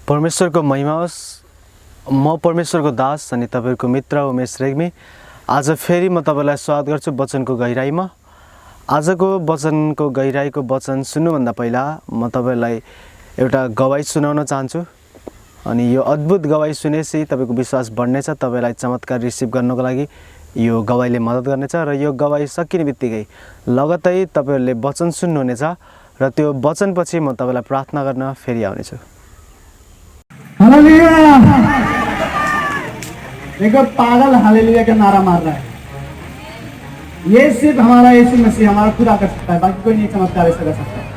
परमेश्वरको महिमा होस्। म परमेश्वरको दास अनि तपाईहरुको मित्र उमेश रेग्मी। आज फेरि म तपाईलाई स्वागत गर्छु वचनको गहिराईमा। आजको वचनको गहिराईको वचन सुन्नुभन्दा पहिला म तपाईलाई एउटा गवाई सुनाउन चाहन्छु अनि यो अद्भुत गवाई सुनेपछि तपाईको विश्वास बढ्नेछ। तपाईलाई चमत्कार रिसिभ गर्नको लागि यो गवाईले मद्दत गर्नेछ र यो गवाई सकिनेबित्तिकै लगत्तै तपाईहरुले वचन सुन्नुहुनेछ र त्यो वचनपछि म तपाईलाई प्रार्थना गर्न फेरि आउनेछु। हालेलुया। देखो पागल हालेलुया का नारा मार रहा है। ये सिर्फ हमारा यीशु मसीह हमारा पूरा कर सकता है, बाकी कोई नहीं चमत्कार ऐसा कर सकता है।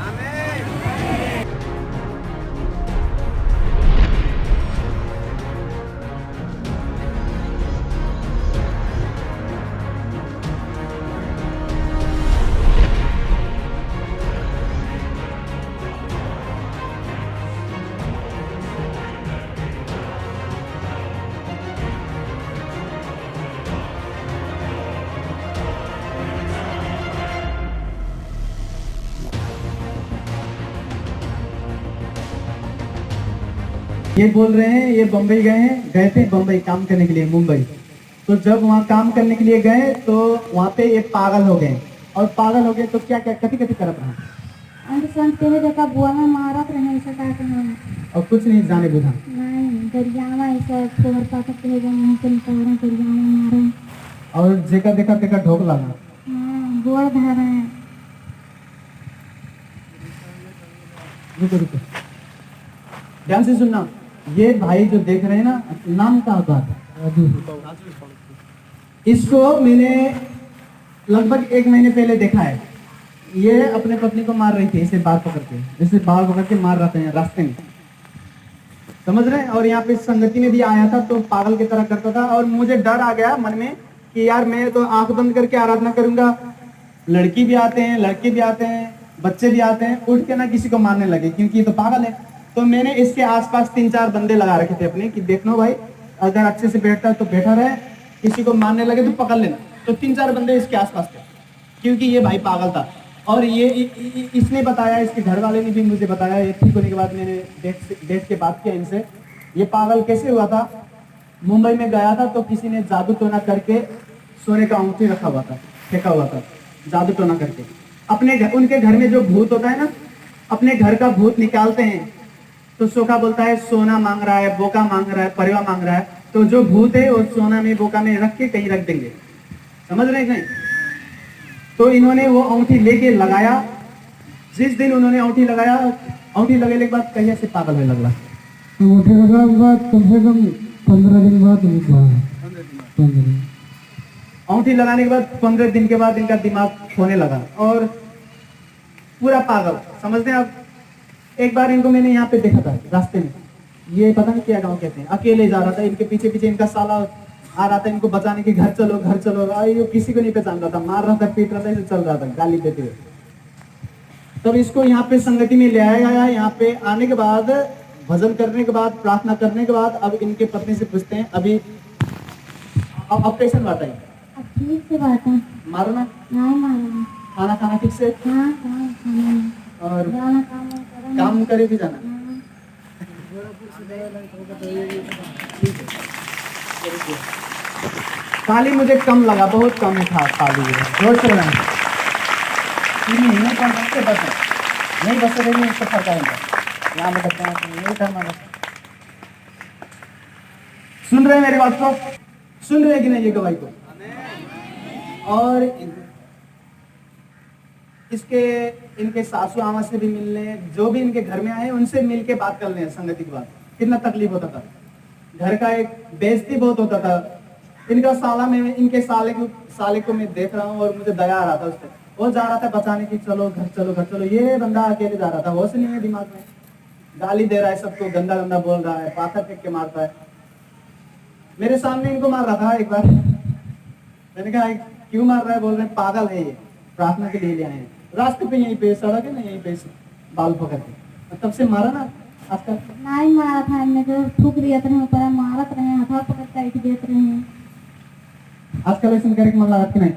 ये बोल रहे हैं ये बम्बई गए थे बम्बई काम करने के लिए मुंबई। तो जब वहाँ काम करने के लिए गए तो वहाँ पे ये पागल हो गए और पागल हो गए तो क्या क्या कति कति करत रहा देखा बुआ में मारत रहे ऐसा का और कुछ नहीं जाने बुझा नहीं दरियावा ऐसा तोहर पाता के गए नहीं के निकाल दरियावा मारे और जेका देखा देखा ढोक लगा। हां गोड़ धारा है। रुको ध्यान से सुनना। ये भाई जो देख रहे हैं ना, नाम क्या होता है? इसको मैंने लगभग 1 महीने पहले देखा है। ये अपने पत्नी को मार रही थी, इसे बाल पकड़ के, जैसे बाल पकड़ के मार रहे हैं रास्ते में, समझ रहे हैं। और यहाँ पे संगति में भी आया था तो पागल की तरह करता था और मुझे डर आ गया मन में कि यार मैं तो आंख बंद करके आराधना करूंगा, लड़की भी आते हैं लड़के भी आते हैं बच्चे भी आते हैं, उठ के ना किसी को मारने लगे क्योंकि ये तो पागल है। तो मैंने इसके आसपास 3-4 बंदे लगा रखे थे अपने कि देख लो भाई अगर अच्छे से बैठता है तो बैठा रहे, किसी को मारने लगे तो पकड़ लेना। तो 3-4 बंदे इसके आसपास थे क्योंकि ये भाई पागल था। और ये इसने बताया, इसके घर वाले ने भी मुझे बताया, ये ठीक होने के बाद मैंने देख के बात किया इनसे। ये पागल कैसे हुआ था, मुंबई में गया था तो किसी ने जादू टोना करके सोने का अंगूठी रखा हुआ था, फेंका हुआ था जादू टोना करके। अपने घर, उनके घर में जो भूत होता है ना, अपने घर का भूत निकालते हैं तो सोखा बोलता है सोना मांग रहा है, बोका मांग रहा है, परिवा मांग रहा है। तो जो भूत है वो सोना में बोका में रख के कहीं रख देंगे, समझ रहे हैं? तो इन्होंने वो अंगूठी लेके लगाया। जिस दिन उन्होंने अंगूठी लगाया, अंगूठी लगाने के बाद कहीं से पागल होने लगा। अंगूठी लगाने के बाद कम से कम 15 दिन बाद अंगूठी लगाने के बाद 15 दिन के बाद इनका दिमाग होने लगा और पूरा पागल, समझते हैं आप। एक बार इनको मैंने यहाँ पे देखा था रास्ते में, ये पता नहीं क्या गांव कहते हैं, अकेले जा रहा था, इनके पीछे पीछे इनका साला आ रहा था इनको बचाने की, घर चलो घर चलो। ये किसी को नहीं पहचान रहा था, मार रहा था, पीट रहा था, इसे चल रहा था गाली देते हुए। तब इसको यहाँ पे संगति में ले आया गया। यहाँ पे आने के बाद भजन करने के बाद प्रार्थना करने के बाद अब इनके पत्नी से पूछते हैं अभी अब कैसे बात आई? अब ठीक से बात है। मारना नहीं मारना, खाना खाना ठीक से, हां खाना और जाना काम करे भी जाना। ताली मुझे कम लगा, बहुत कम था ताली, जोर से लगाएं। नहीं कर सकते, बस नहीं बस रहेंगे इसको फर्क आएगा। यहाँ में करते हैं नहीं करना। सुन रहे हैं मेरी बात को? सुन रहे हैं कि नहीं ये गवाही को? और इसके इनके सासू आमा से भी मिलने, जो भी इनके घर में आए उनसे मिल के बात कर लें संगति के बाद। कितना तकलीफ होता था, घर का एक बेइज्जती बहुत होता था। इनका साला में इनके साले को मैं देख रहा हूँ और मुझे दया आ रहा था उससे। वो जा रहा था बचाने की, चलो घर चलो घर चलो। ये बंदा अकेले जा रहा था, होश नहीं है दिमाग में, गाली दे रहा है सबको, गंदा गंदा बोल रहा है, पाथर फेंक के मारता है। मेरे सामने इनको मार रहा था एक बार। मैंने कहा क्यों मार रहा है? बोल रहे पागल है ये, प्रार्थना के लिए ले आए हैं। रास्ते पे यहीं पे सड़क है ना, यहीं पे बाल पकड़ के तब से मारा ना। आजकल नहीं मारा था, हमने जो ठुक दिया था ऊपर मारत रहे, हाथ पकड़ के देते रहे। आजकल ऐसा करे मन लगा कि नहीं?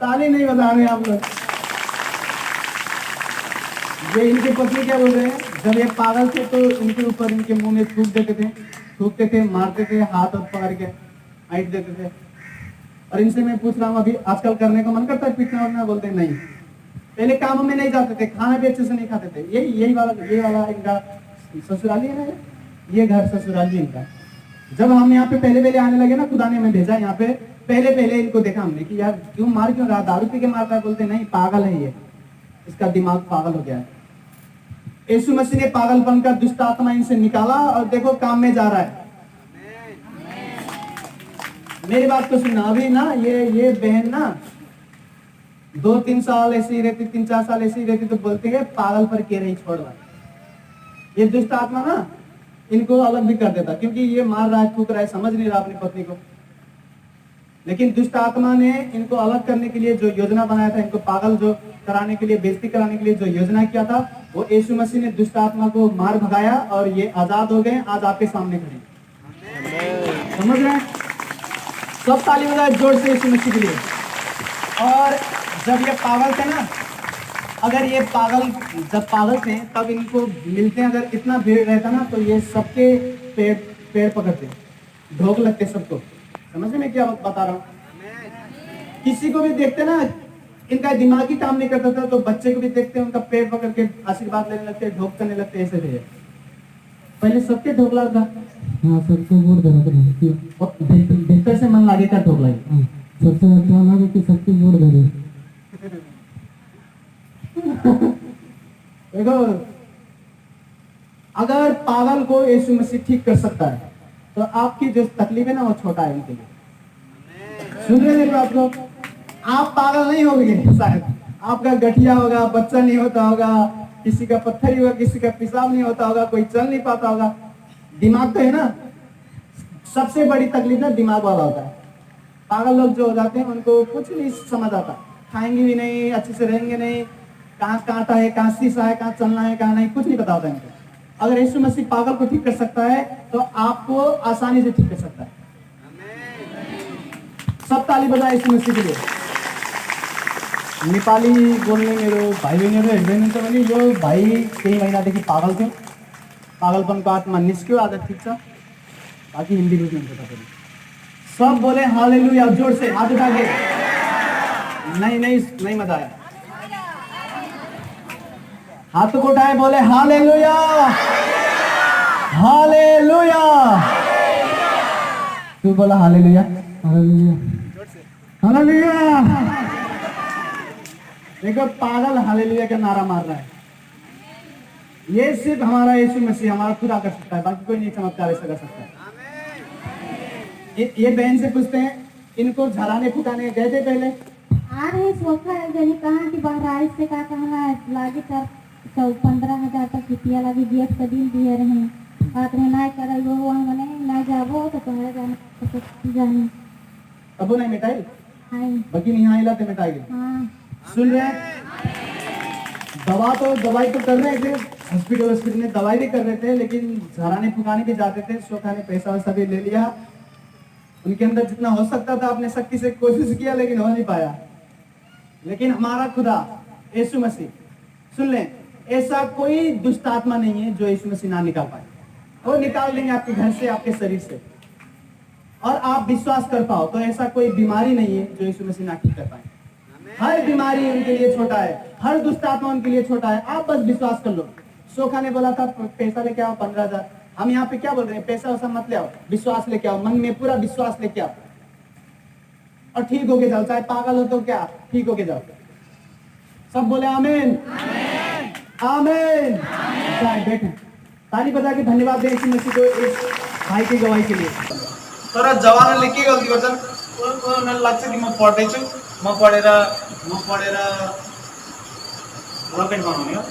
ताली नहीं बजा रहे आप लोग। ये इनके पत्नी क्या बोल रहे हैं, जब ये पागल थे तो इनके ऊपर इनके मुंह में थूकते थे, मारते थे, हाथ और पकड़ के हाइट देते थे। और इनसे मैं पूछ रहा हूँ अभी आजकल करने का मन करता है पीटना वरना? बोलते हैं नहीं। पहले कामों में नहीं जाते थे, खाना भी अच्छे से नहीं खाते थे। ये वाला इनका ससुराली है ना, ये घर ससुराली इनका। जब हम यहाँ पे पहले आने लगे ना, खुदा ने हमें भेजा यहाँ पे, पहले इनको देखा हमने कि यार क्यों रहा, दारू पी के मारता है? बोलते नहीं, पागल है ये, इसका दिमाग पागल हो गया है। यीशु मसीह ने पागलपन का दुष्ट आत्मा इनसे निकाला और देखो काम में जा रहा है। मेरी बात तो सुनना, अभी ना ये बहन ना 2-3 साल ऐसी ही रहती, 3-4 साल ऐसी ही रहती तो बोलते हैं पागल पर के रही छोड़ रहा। ये दुष्ट आत्मा ना इनको अलग भी कर देता, क्योंकि ये मार रहा है, थूक रहा है, समझ नहीं रहा अपनी पत्नी को। लेकिन दुष्ट आत्मा ने इनको अलग करने के लिए जो योजना बनाया था, इनको पागल जो कराने के लिए, बेइज्जती कराने के लिए जो योजना किया था, वो यीशु मसीह ने दुष्ट आत्मा को मार भगाया और ये आजाद हो गए, आज आपके सामने खड़े। समझ रहे हैं? सब ताली बजाए जोर से यीशु मसीह के लिए। और जब ये पागल थे ना, अगर ये जब पागल थे तब इनको मिलते, अगर इतना भीड़ रहता ना तो ये सबके पेड़ पकड़ते, ढोक लगते सबको। समझ में क्या बता रहा हूँ? किसी को भी देखते ना, इनका दिमाग ही काम नहीं करता था, तो बच्चे को भी देखते उनका पेड़ पकड़ के आशीर्वाद लेने लगते, ढोक करने लगते, ऐसे थे। पहले सबके ढोक लगा, हाँ सबको वोट देना तो भीतर से मन लागे का ढोक लगे। सबसे अच्छा लगे कि सबको वोट दे दे। देखो, अगर पागल को यीशु मसीह ठीक कर सकता है तो आपकी जो तकलीफ है ना वो छोटा है उनके लिए। सुन रहे मेरी बात को? आप पागल नहीं होंगे शायद, आपका गठिया होगा, बच्चा नहीं होता होगा, किसी का पत्थर ही होगा, किसी का पेशाब नहीं होता होगा, कोई चल नहीं पाता होगा। दिमाग तो है ना, सबसे बड़ी तकलीफ ना दिमाग वाला होता है। पागल लोग जो हो जाते हैं उनको कुछ नहीं समझ आता, खाएंगे भी नहीं, अच्छे से रहेंगे नहीं, कहाँ कांटा है, कहाँ शीशा है, कहाँ चलना है, कहाँ नहीं, कुछ नहीं पता होता इनको। अगर यीशु मसीह पागल को ठीक कर सकता है तो आपको आसानी से ठीक कर सकता है। सब ताली बजाए यीशु मसीह के लिए। नेपाली बोल्ने मेरो भाइ बहिनीहरू हेर्दै हुनुहुन्छ भने यो भाइ केही महिनादेखि पागल थियो, पागलपनको आत्मा निस्क्यो, आज ठिक छ। बाकी हिन्दी बुझ्नुहुन्छ तपाईले। सब बोले हालेलुया जोर से, हाथ उठा के। नहीं मजा आया। हाथ को उठाए, बोले हालेलुया हालेलुया। तू बोला हालेलुया हालेलुया हालेलुया। देखो पागल हालेलुया का नारा मार रहा है। ये सिर्फ हमारा यीशु मसीह, हमारा खुदा कर सकता है, बाकी कोई नहीं चमत्कार ऐसा कर सकता है। ये बहन से पूछते हैं, इनको झलाने फुकाने गए थे पहले? आ रहे सोखा जनी कहा कि बहराइच से का कहना है लागी तर 15,000 तक रुपया लगी, जीएफ का दिन दिए रहे बात में नहीं करल वो वहाँ बने नहीं जाबो तो तुम्हारे जाने तब नहीं मिटाई, हाय बाकी नहीं आइला तो मिटाई। हाँ सुन रहे हैं? दवाई तो कर रहे थे, हॉस्पिटल में दवाई भी कर रहे थे, लेकिन झराने फुकाने भी जाते थे, सोखाने पैसा वैसा भी ले लिया। उनके अंदर जितना हो सकता था अपने शक्ति से कोशिश किया, लेकिन हो नहीं पाया। लेकिन हमारा खुदा यीशु मसीह, सुन लें, ऐसा कोई दुष्ट आत्मा नहीं है जो यीशु मसीह ना निकाल पाए। वो निकाल देंगे आपके घर से, आपके शरीर से, और आप विश्वास कर पाओ तो ऐसा कोई बीमारी नहीं है जो यीशु मसीह ना ठीक कर पाए। हर बीमारी उनके लिए छोटा है, हर दुष्ट आत्मा उनके लिए छोटा है। आप बस विश्वास कर लो। सोखा ने बोला था पैसा लेके आओ 15,000, हम यहाँ पे क्या बोल रहे हैं? पैसा वैसा मत ले आओ, विश्वास लेके आओ, मन में पूरा विश्वास लेके आओ और ठीक होके जाओ। चाहे पागल हो तो क्या, ठीक होके जाओ। सब बोले आमीन आमीन। चाहे बैठे, ताली बजा के धन्यवाद दें यीशु मसीह को इस भाई की गवाही के लिए। तर जवानले के गल्ती गर्छन्, उनीहरूलाई लाग्छ कि म पढ्दैछु, म पढेर रकेट बनाउने हो,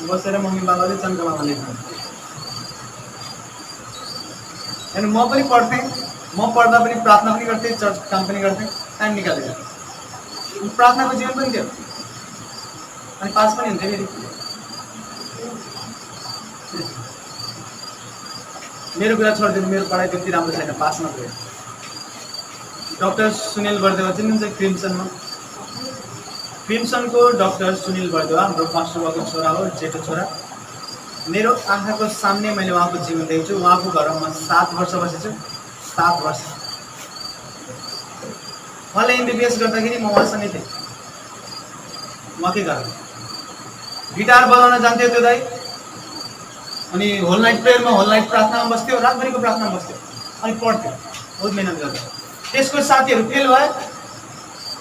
बसेर मम्मी बाबाले चन्द्रमामा लेख्नु। अनि म पनि पढ्थेँ, म पढ्दा पनि प्रार्थना पनि गर्थेँ, चर्च काम पनि गर्थेँ, टाइम निकालेर प्रार्थनाको जीवन पनि थियो, अनि पास पनि हुन्थ्यो फेरि। मेरो कुरा छोडिदिनु, मेरो पढाइ त्यति राम्रो छैन, पास मात्रै। डक्टर सुनिल बर्देवा चिन्नुहुन्छ क्रिम्सनमा? क्रिम्सनको डक्टर सुनिल बर्देवा हाम्रो पास्टर बाबुको छोरा हो, जेठो छोरा। मेरो आँखाको सामने मैले उहाँको जीवन देखेको छु। उहाँको घरमा म 7 वर्ष बसेछु, 7 वर्ष। उहाँले MBBS गर्दाखेरि म उहाँसँगै थिएँ, उहाँकै घरमा। गिटार बजाउन जान्थ्यो त्यो दाइ, अनि होल नाइट प्रेयरमा, होल नाइट प्रार्थनामा बस्थ्यो, रातभरिको प्रार्थनामा बस्थ्यो, अनि पढ्थ्यो, बहुत मेहनत गर्थ्यो। त्यसको साथीहरू फेल भयो,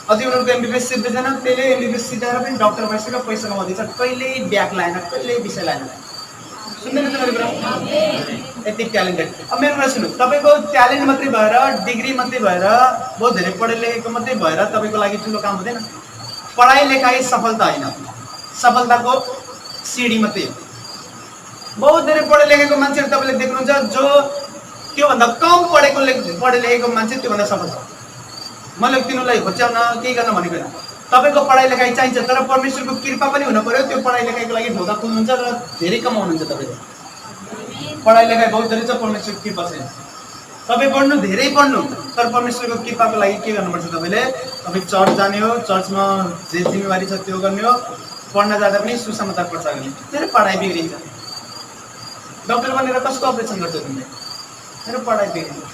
अझै उनीहरूको MBBS सिट दिँदैन, त्यसले MBBS सिटाएर पनि डक्टर भइसक्यो, पैसा कमाउँदैछ, कहिल्यै ब्याक लाएन, कहिल्यै विषय लाएन। सुन्दैन मेरो कुरा? यति ट्यालेन्टेड। अब मेरो कुरा सुन्नु, तपाईँको ट्यालेन्ट मात्रै भएर, डिग्री मात्रै भएर, बहुत धेरै पढे लेखेको मात्रै भएर तपाईँको लागि ठुलो काम हुँदैन। पढाइ लेखाइ सफलता होइन, सफलताको सिडी मात्रै हो। बहुत धेरै पढे लेखेको मान्छेहरू तपाईँले देख्नुहुन्छ जो त्योभन्दा कम पढे लेखेको मान्छे त्योभन्दा सफल छ। मैले तिनीहरूलाई होच्याउन केही गर्न भनेको होइन। तपाईँको पढाइ लेखाइ चाहिन्छ, तर परमेश्वरको कृपा पनि हुन पर्यो। त्यो पढाइ लेखाइको लागि ढोका खुल्नुहुन्छ र धेरै कमाउनुहुन्छ। तपाईँको पढाइ लेखाइ बहुत धेरै छ, परमेश्वरको कृपा छैन। तपाईँ पढ्नु, धेरै पढ्नु, तर परमेश्वरको कृपाको लागि के गर्नुपर्छ? तपाईँ चर्च जाने हो, चर्चमा जे जिम्मेवारी छ त्यो गर्ने हो। पढ्न जाँदा पनि सुसमाचार प्रचार गर्ने। मेरो पढाइ बिग्रिन्छ। डक्टर बनेर कसको अपरेसन गर्छ तिमीले? मेरो पढाइ बिग्रिन्छ।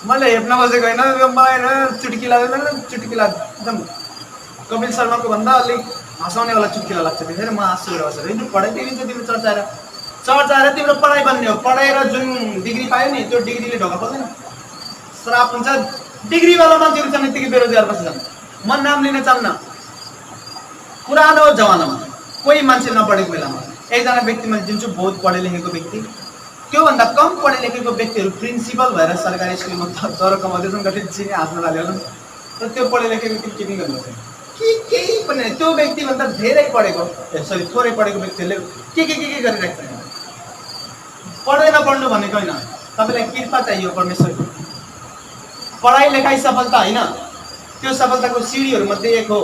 मैले हेप्न बसेको होइन, मलाई चुटकी लाग्दैन, चुटकीला एकदम कपिल शर्माको भन्दा अलिक हँसाउनेवाला चुटकीला लाग्छ। त्यतिखेर म हाँस्छु गरेर बसेर, तिम्रो पढाइ बिग्रिन्छ, तिम्रो चर्च आएर तिम्रो पढाइ बन्ने हो। पढाएर जुन डिग्री पायो नि, त्यो डिग्रीले ढोका खोल्दैन, श्राप हुन्छ। डिग्रीवाला मान्छेहरू छन् यतिकै बेरोजगार बसेछन्। म नाम लिन चाहन्न। पुरानो जमानामा कोही मान्छे नपढेको बेलामा एकजना व्यक्ति मैले चिन्छु, बहुत पढे लेखेको व्यक्ति। त्योभन्दा कम पढे लेखेको व्यक्तिहरू प्रिन्सिपल भएर सरकारी स्कुलमा तर कमाउँदैछन्। कति चिने हाँस्न लाग्यो, तर त्यो पढे लेखेको व्यक्ति के पनि गर्नु केही पनि। त्यो व्यक्तिभन्दा धेरै पढेको, थोरै पढेको व्यक्तिहरूले के गरिरहेको छ। पढ्दै नपढ्नु भनेको होइन, तपाईँलाई कृपा चाहियो परमेश्वरको। पढाइ लेखाइ सफलता होइन, त्यो सफलताको सिडीहरूमध्ये एक हो।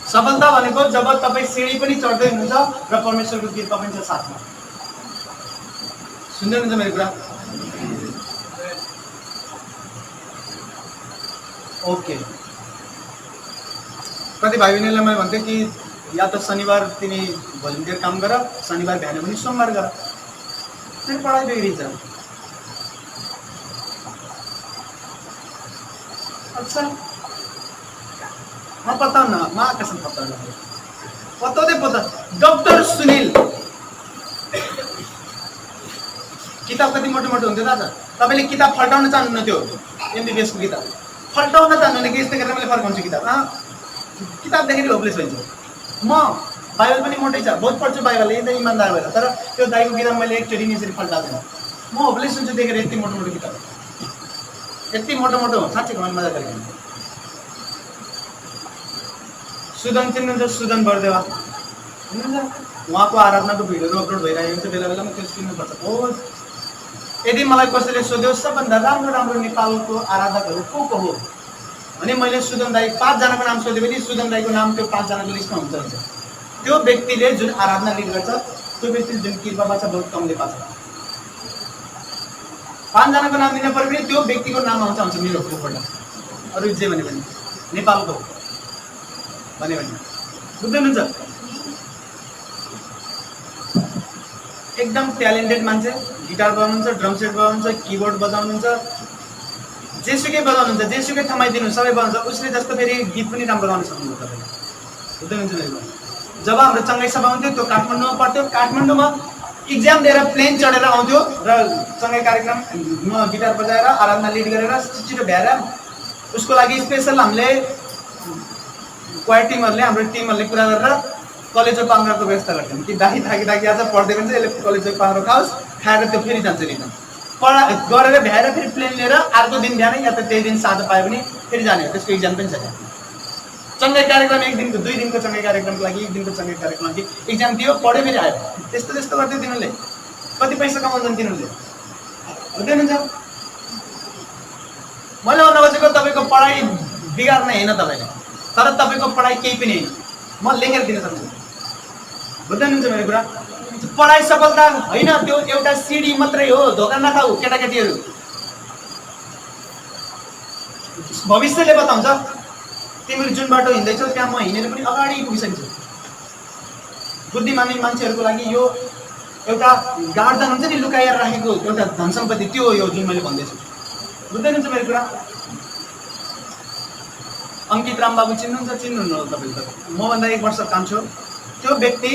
सफलता भनेको जब तपाईँ सिडी पनि चढ्दै हुनुहुन्छ र परमेश्वरको कृपा पनि छ साथमा। सुन्दै हुनुहुन्छ मेरो कुरा? ओके। कति भाइ बहिनीलाई मैले भन्थेँ कि या त शनिबार तिमी भोलिन्टियर काम गर, शनिबार भ्याएन भने सोमबार गर। फेरि पढाइ बिग्रिन्छ। अच्छा, म पत्ताउन, म आकाशमा पत्ताउँदै डक्टर सुनिल किताब कति मोटो मोटो हुन्थ्यो दादा। तपाईँले किताब फल्टाउन चाहनुहुन्न, त्यो MBBS को किताब फल्टाउन चाहनुहुन्न कि यस्तै गरेर मैले फर्काउँछु किताब। किताब देखेर होपलेस भइन्छ। म बाइबल पनि मोटै छ, बहुत पढ्छु बाइबल, एकदम इमान्दार भएर, तर त्यो दाइको किताब मैले एकचोटि यसरी फल्टाउँदैन। म होपलेस हुन्छु देखेर यति मोटो मोटो किताब, यति मोटो मोटो साँच्चै मैले मजा गरेको। सुदन चिन्नुहुन्छ? सुदन बर्देवा उहाँको आराधनाको भिडियोहरू अपलोड भइरहेको हुन्छ बेला बेलामा, त्यो सुन्नुपर्छ। हो, यदि मलाई कसैले सोध्यो सबभन्दा राम्रो नेपालको आराधकहरू को हो भने मैले सुदन दाई 5 जनाको नाम सोध्यो भने सुदन दाईको नाम त्यो 5 जनाको लिस्टमा हुन्छ। त्यो व्यक्तिले जुन आराधना लिड गर्छ, त्यो व्यक्तिले जुन कृपा पाछ, बहुत कमले पाछ। 5 जनाको नाम लिन पर्यो भने त्यो व्यक्तिको नाम आउँछ मेरो फोटो। अरू जे भने पनि नेपालको भने बुझ्दै हुनुहुन्छ? एकदम ट्यालेन्टेड मान्छे, गिटार बजाउनुहुन्छ, ड्रम सेट बजाउनुहुन्छ, किबोर्ड बजाउनुहुन्छ, जेसुकै बजाउनुहुन्छ, जेसुकै थमाइदिनु सबै बजाउँछ। उसले जस्तो फेरि गीत पनि राम्रो गाउन सक्नुहुन्छ तपाईँले। बुझ्दै हुनुहुन्छ मेरो? जब हाम्रो चङ्गाई सभा हुन्थ्यो, त्यो काठमाडौँमा पर्थ्यो। काठमाडौँमा इक्जाम दिएर प्लेन चढेर आउँथ्यो र चङ्गाई कार्यक्रममा गिटार बजाएर आराधना लिड गरेर छिटो भ्याएर उसको लागि स्पेसल हामीले क्वायर टिमहरूले, हाम्रो टिमहरूले कुरा गरेर कलेजको पाङ्ग्राको व्यवस्था गर्थ्यौँ कि दाही थाकी आज पढ्दै भने चाहिँ यसले कलेजको पाङ्ग्रो खाओस्, खाएर त्यो फेरि जान्छ रिटर्न गरेर भ्याएर फेरि प्लेन लिएर अर्को दिन बिहानै या त त्यही दिन साँझ पायो भने फेरि जाने हो। त्यसको इक्जाम पनि छ। चङ्गाई कार्यक्रम 1 दिनको 2 दिनको चङ्गाई कार्यक्रमको लागि 1 दिनको चङ्गाई कार्यक्रमको लागि इक्जाम दियो, पढ्यो, फेरि आयो। त्यस्तो गर्थ्यो तिनीहरूले। कति पैसा कमाउँछन् तिनीहरूले, बुझ्दै हुनुहुन्छ? मैले भन्न खोजेको तपाईँको पढाइ बिगार्ने होइन तपाईँले, तर तपाईँको पढाइ केही पनि होइन। म लेखेर दिन सक्छु। बुझ्दै हुनुहुन्छ मेरो कुरा? पढाइ सफलता होइन, त्यो एउटा सिडी मात्रै हो। धोका नखाऊ केटाकेटीहरू। भविष्यले बताउँछ तिमीहरू जुन बाटो हिँड्दैछौ त्यहाँ म हिँडेर पनि अगाडि पुगिसकेछु। बुद्धिमानी मान्छेहरूको लागि यो एउटा गार्डन हुन्छ नि, लुकाएर राखेको एउटा धन सम्पत्ति, त्यो हो यो जुन मैले भन्दैछु। बुझ्दै हुन्छ मेरो कुरा? अङ्कित रामबाबु चिन्नुहुन्छ? चिन्नुहुन्न होला तपाईँले त, मभन्दा 1 वर्ष कान्छो। त्यो व्यक्ति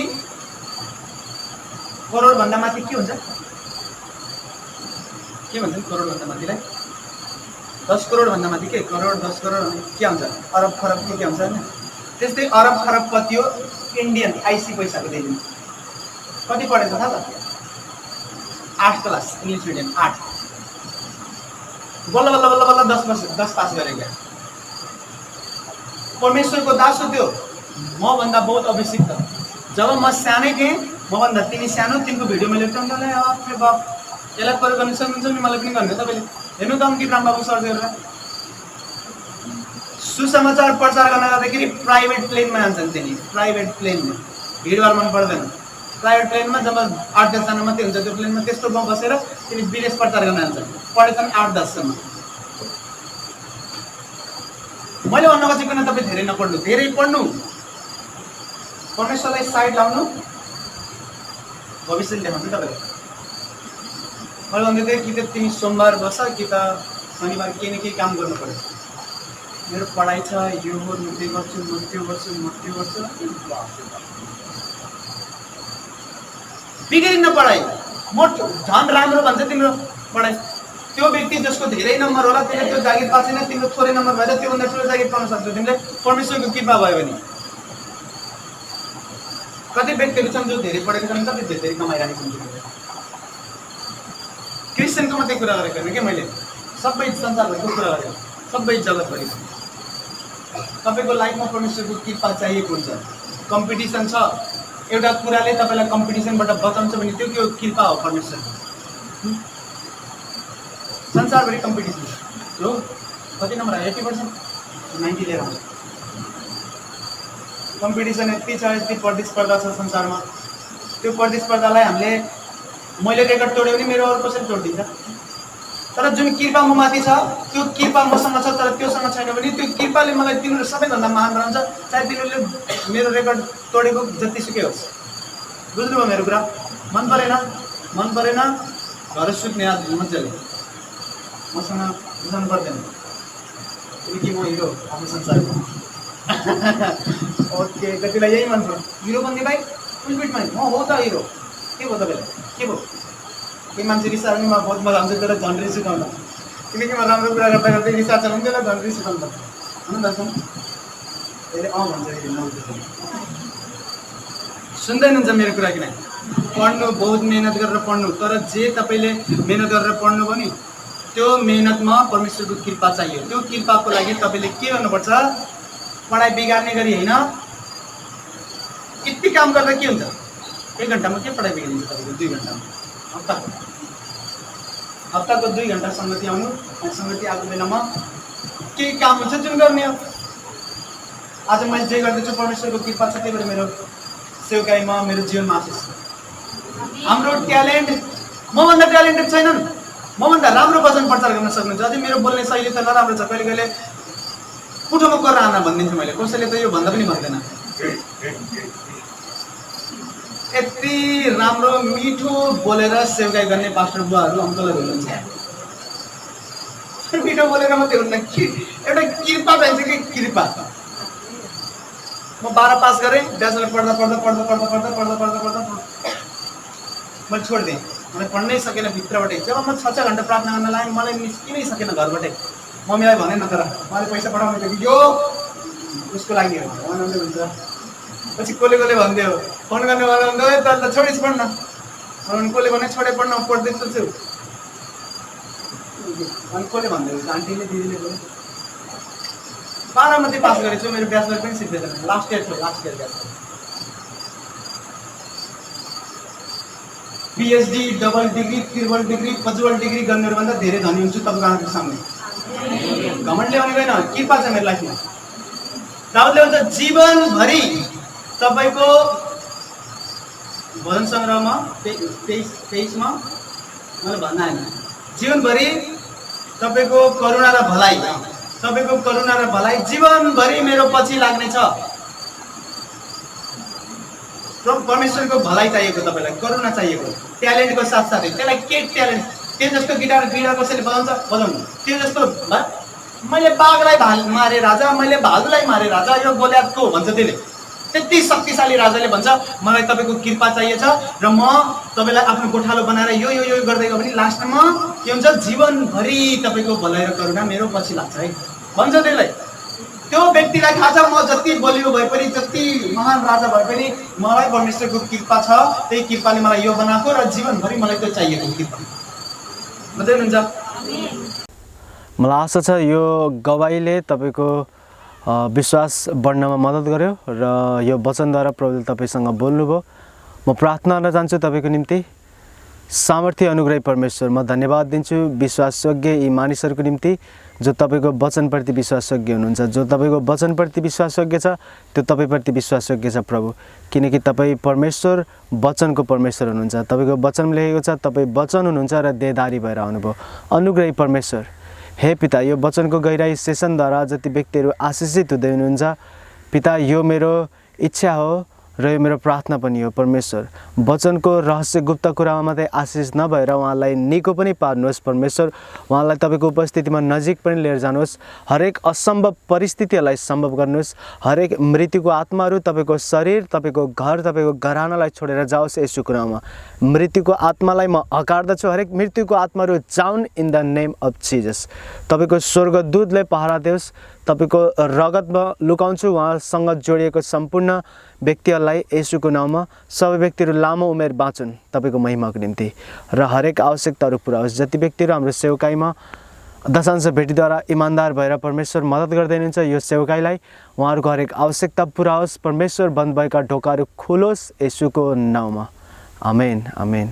करोडभन्दा माथि के हुन्छ, के भन्छन् करोडभन्दा माथिलाई? 10 करोडभन्दा माथि के, करोड 10 करोड के हुन्छ, अरब खरब के हुन्छ होइन? त्यस्तै अरब खरबपति हो, इन्डियन आइसी पैसाको दिनु। कति पढेको थाहा छ? 8 क्लास इङ्ग्लिस मिडियम, 8। बल्ल बल्ल बल्ल बल्ल 10 पास गरेको। परमेश्वरको दास हो त्यो, मभन्दा बहुत अभिषिक्त। जब म सानै थिएँ, मभन्दा तिमी सानो, तिम्रो भिडियो मैले टङ्गलाई अरे बाप, यसलाई प्रयोग गर्न सक्नुहुन्छ नि, मलाई पनि गर्नु तपाईँले। हेर्नु त अङ्कित रामबाबु सर्च गरेर। सुसमाचार प्रचार गर्न जाँदाखेरि प्राइभेट प्लेनमा जान्छन् तिनी, प्राइभेट प्लेनमा। भिडभाड मन पर्दैन। प्राइभेट प्लेनमा जब 8-10 जना मात्रै हुन्छ त्यो प्लेनमा, त्यस्तो ठाउँमा बसेर तिनी विदेश प्रचार गर्न जान्छन्। पढेछन् 8-10 सम्म। मैले भन्न खोजेको किन तपाईँ धेरै नपढ्नु, धेरै पढ्नु, परमेश्वरलाई साइड लाउनु, भविष्य देखाउँछु तपाईँले। मैले भन्दै थिएँ कि त तिमी सोमबार बस कि त शनिबार केही न केही काम गर्नु पर्यो। मेरो पढाइ छ, यो हो, म त्यो गर्छु, म त्यो गर्छु, म त्यो गर्छु। बिग्रिन्न पढाइ, म झन् राम्रो भन्छ तिम्रो पढाइ। त्यो व्यक्ति जसको धेरै नम्बर होला त्यसले त्यो जागिर पाएको छैन, तिम्रो थोरै नम्बर भएर त्योभन्दा ठुलो जागिर पाउन सक्छौ तिमीले, परमेश्वरको कृपा भयो भने। कति व्यक्तिहरू छन् जो धेरै पढेको छन्, कति धेरै कमाइरहेको छन्। क्रिस्चियनको मात्रै कुरा गरेको होइन क्या मैले, सबै संसारभरिको कुरा गरेको, सबै जगतभरि। तपाईँको लाइफमा परमेश्वरको कृपा चाहिएको हुन्छ। कम्पिटिसन छ, एउटा कुराले तपाईँलाई कम्पिटिसनबाट बचाउँछ भने त्यो के कृपा हो परमेश्वरको। संसारभरि कम्पिटिसन हो। कति नम्बर आयो? 80%, 90 लिएर आउँछ। कम्पिटिसन यति छ, यति प्रतिस्पर्धा छ संसारमा। त्यो प्रतिस्पर्धालाई हामीले, मैले रेकर्ड तोड्यो भने मेरो अरू कसरी तोडिदिन्छ? तर जुन कृपा म माथि छ, त्यो कृपा मसँग छ, तर त्योसँग छैन भने त्यो कृपाले मलाई तिनीहरू सबैभन्दा महान रहन्छ, चाहे तिनीहरूले मेरो रेकर्ड तोडेको जतिसुकै होस्। बुझ्नुभयो मेरो कुरा? मन परेन? मन परेन घर सुत्ने आज मजाले, मसँग बुझाउनु पर्दैन कि म हिरो आफ्नो संसारको। ओके, कतिलाई यही मन पर्यो हिरो बन्ने भाइ कुलपिटमा, म हो त हिरो। के भयो तपाईँलाई? के भयो? केही मान्छे रिसायो भने म बहुत मजा आउँछ, त्यसलाई झन् रिस उठाउँदा। किनकि म राम्रो कुरा गर्दा गर्दै रिसार्छ भने त्यसलाई झन् रिस उठाउँदा हुनु दाजु। त्यसले भन्छ सुन्दैन मेरो कुरा किन? पढ्नु, बहुत मेहनत गरेर पढ्नु, तर जे तपाईँले मेहनत गरेर पढ्नुभयो नि त्यो मेहनतमा परमेश्वरको कृपा चाहियो। त्यो कृपाको लागि तपाईँले के गर्नुपर्छ? पढाइ बिगार्ने गरी होइन, यति काम गर्दा के हुन्छ? 1 घन्टामा के पढाइ बिगारिन्छ तपाईँको? 2 घन्टामा। हप्ताको 2 घन्टा सङ्गति आउनु, अनि सङ्गति आएको बेलामा केही काम हुन्छ जुन गर्ने हो। आज मैले जे गर्दैछु परमेश्वरको कृपा छ, त्यही भएर मेरो सेवकाईमा, मेरो जीवनमा आशिष छ। हाम्रो ट्यालेन्ट, मभन्दा ट्यालेन्टेड छैनन्, मभन्दा राम्रो वचन प्रचार गर्न सक्नुहुन्छ। अझै मेरो बोल्ने शैली त नराम्रो छ, कहिले कहिले पुठोमा गरेर आना भनिदिन्छु मैले, कसैले त यो भन्दा पनि भन्दैन। यति राम्रो मिठो बोलेर सेवकाई गर्ने पास्टर बुवाहरू अङ्कलहरू हुनुहुन्छ। मिठो बोलेर मात्रै हुन्न कि एउटा कृपा चाहिन्छ कि कृपा। म 12 पास गरेँ, ब्याचलर पढ्दा पढ्दा पढ्दा पढ्दा पढ्दा पढ्दा पढ्दा पढ्दा मैले छोडिदिएँ। मलाई पढ्नै सकेन भित्रबाटै। जब म 6 घन्टा प्रार्थना गर्न लागेँ, मलाई निस्किनै सकेन घरबाटै। मम्मीलाई भने न, तर उहाँले पैसा पठाउनु थियो कि यो उसको लागि हो भन्दै हुन्छ। पछि कसले भनिदियो, फोन गर्नेवाला भन्दा त छोडिस् पढ्न, अनि कसले भने छोडे पढ्न, पढ्दैछु छु। अनि कसले भन्दै हुन्छ? आन्टीले, दिदीले बोले। 12 मात्रै पास गरेको छु, मेरो ब्याचलर पनि सिक्दैन। लास्ट इयर थियो, last year bachelor. PhD, double degree, triple degree, quadruple degree गर्नेहरूभन्दा धेरै धनी हुन्छु तपाईँको आँखाको सामने। घमण्डले भनेको होइन, कृपा छ मेरो लाइफमा। दाउदले भन्छ जीवनभरि तपाईँको भजन सङ्ग्रहमा 23मा मैले भन्दा होइन, जीवनभरि तपाईँको करुणा र भलाइ तपाईँको करुणा र भलाइ जीवनभरि मेरो पछि लाग्नेछ। परमेश्वरको भलाइ चाहिएको, तपाईँलाई करुणा चाहिएको, ट्यालेन्टको साथसाथै त्यसलाई के ट्यालेन्ट, त्यो जस्तो गिटार कसैले बजाउँछ बजाउनु, त्यो जस्तो मैले बाघलाई मारे राजा, मैले भालुलाई मारे राजा, यो गोलियतको भन्छ त्यसले। त्यति शक्तिशाली राजाले भन्छ मलाई तपाईँको कृपा चाहिएछ र म तपाईँलाई आफ्नो गोठालो बनाएर यो यो यो गर्दै गयो भने लास्टमा के हुन्छ, जीवनभरि तपाईँको भलाइ र करुणा मेरो पछि लाग्छ है भन्छ त्यसलाई। त्यो व्यक्तिलाई थाहा छ म जति बलियो भए पनि, जति महान राजा भए पनि मलाई परमेश्वरको कृपा छ, त्यही कृपाले मलाई यो बनाएको र जीवनभरि मलाई त्यो चाहिएको कृपा। बुझ्दै हुनुहुन्छ? मलाई आशा छ यो गवाईले तपाईँको विश्वास बढ्नमा मद्दत गर्यो र यो वचनद्वारा प्रभुले तपाईँसँग बोल्नुभयो। म प्रार्थना गर्न चाहन्छु तपाईँको निम्ति। सामर्थ्य अनुग्रही परमेश्वर, म धन्यवाद दिन्छु विश्वासयोग्य यी मानिसहरूको निम्ति जो तपाईँको वचनप्रति विश्वासयोग्य हुनुहुन्छ, जो तपाईँको वचनप्रति विश्वासयोग्य छ, त्यो तपाईँप्रति विश्वासयोग्य छ प्रभु, किनकि तपाईँ परमेश्वर वचनको परमेश्वर हुनुहुन्छ। तपाईँको वचनमा लेखेको छ तपाईँ वचन हुनुहुन्छ र देहधारी भएर आउनुभयो। अनुग्रही परमेश्वर, हे पिता, यो वचनको गहिराई सेसनद्वारा जति व्यक्तिहरू आशिषित हुँदै हुनुहुन्छ पिता, यो मेरो इच्छा हो र यो मेरो प्रार्थना पनि हो परमेश्वर। वचनको रहस्य गुप्त कुरामा मात्रै आशिष नभएर उहाँलाई निको पनि पार्नुहोस् परमेश्वर। उहाँलाई तपाईँको उपस्थितिमा नजिक पनि लिएर जानुहोस्। हरेक असम्भव परिस्थितिहरूलाई सम्भव गर्नुहोस्। हरेक मृत्युको आत्माहरू तपाईँको शरीर, तपाईँको घर, तपाईँको घरानालाई छोडेर जाओस् यीशुको नाममा। मृत्युको आत्मालाई म हकार्दछु। हरेक मृत्युको आत्माहरू जाउन् in the name of Jesus. तपाईँको स्वर्गदूतले पहरा देओस्। तपाईँको रगतमा लुकाउँछु उहाँसँग जोडिएको सम्पूर्ण व्यक्तिहरूलाई यीशुको नाममा। सबै व्यक्तिहरू लामो उमेर बाँचुन् तपाईँको महिमाको निम्ति र हरेक आवश्यकताहरू पुरा होस्। जति व्यक्तिहरू हाम्रो सेवकाईमा दशांश भेटीद्वारा इमान्दार भएर परमेश्वर मद्दत गर्दै हुनुहुन्छ यो सेवकाईलाई, उहाँहरूको हरेक आवश्यकता पुरा होस् परमेश्वर। बन्द भएका ढोकाहरू खुलोस् यीशुको नाममा। आमेन, आमेन।